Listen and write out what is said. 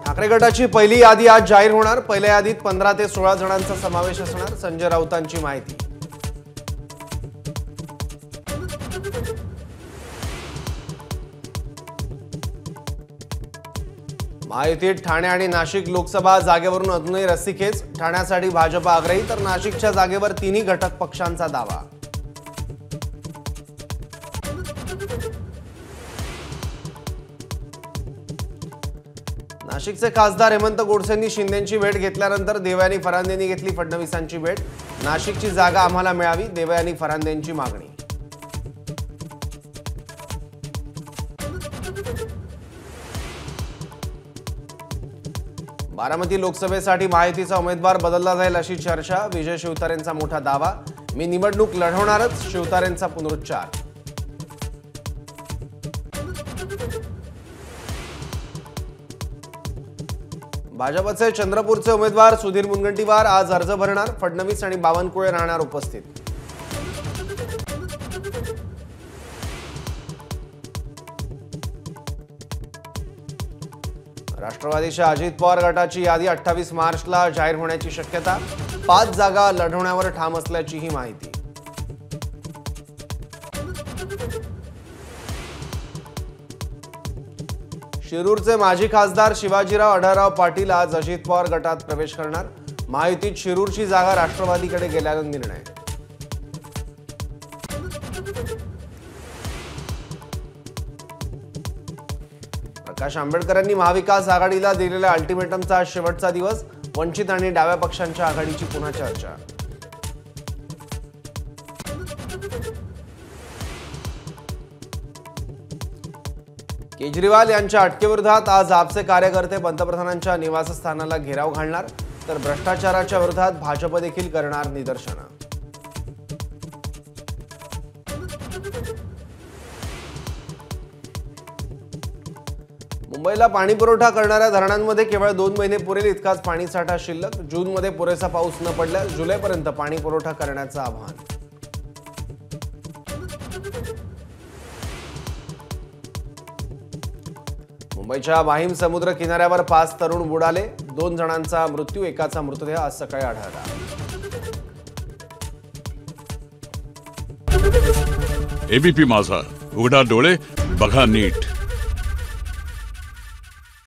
ठाकरे गटाची पहिली यादी आज जाहीर होणार। पहिल्या यादीत 15 ते 16 जणांचा समावेश असणार। संजय राऊतांची माहिती। महायुतीत ठाणे आणि नाशिक लोकसभा जागेवरून अजूनही रस्सीखेच। ठाण्यासाठी भाजप आग्रही तर नाशिकच्या जागेवर तिन्ही घटक पक्षांचा दावा। नाशिकचे खासदार हेमंत गोडसेंनी शिंदेंची भेट घेतल्यानंतर देवयानी फरांदेंनी घेतली फडणवीसांची भेट। नाशिकची जागा आम्हाला मिळावी, देवयानी फरांदेंची मागणी। बारामती लोकसभेसाठी महायुतीचा उमेदवार बदलला जाईल अशी चर्चा। विजय शिवतारेंचा मोठा दावा। मी निवडणूक लढवणारच, शिवतारेंचा पुनरुच्चार। भाजपचे चंद्रपूरचे उमेदवार सुधीर मुनगंटीवार आज अर्ज भरणार। फडणवीस आणि बावनकुळे राहणार उपस्थित। राष्ट्रवादीच्या अजित पवार गटाची यादी 28 मार्चला जाहीर होण्याची शक्यता। 5 जागा लढवण्यावर ठाम असल्याची ही माहिती। शिरूरचे माजी खासदार शिवाजीराव आढळराव पाटील आज अजित पवार गटात प्रवेश करणार। महायुतीत शिरूरची जागा राष्ट्रवादीकडे गेल्यानं निर्णय। प्रकाश आंबेडकरांनी महाविकास आघाडीला दिलेल्या अल्टिमेटमचा आज शेवटचा दिवस। वंचित आणि डाव्या पक्षांच्या आघाडीची पुन्हा चर्चा। केजरीवाल यांच्या अटकेविरोधात आज आपचे कार्यकर्ते पंतप्रधानांच्या निवासस्थानाला घेराव घालणार तर भ्रष्टाचाराच्या विरोधात भाजप देखील करणार निदर्शनं। मुंबईला पाणी पुरवठा करणाऱ्या धरणांमध्ये केवळ 2 महिने पुरेल इतकाच पाणीसाठा शिल्लक। जूनमध्ये पुरेसा पाऊस न पडल्यास जुलैपर्यंत पाणी पुरवठा करण्याचं आवाहन। मुंबईच्या वाहिम समुद्र किनाऱ्यावर 5 तरुण बुडाले। 2 जणांचा मृत्यू, एकाचा मृतदेह आज सकाळी आढळला। एबीपी माझा, उघडा डोळे बघा नीट।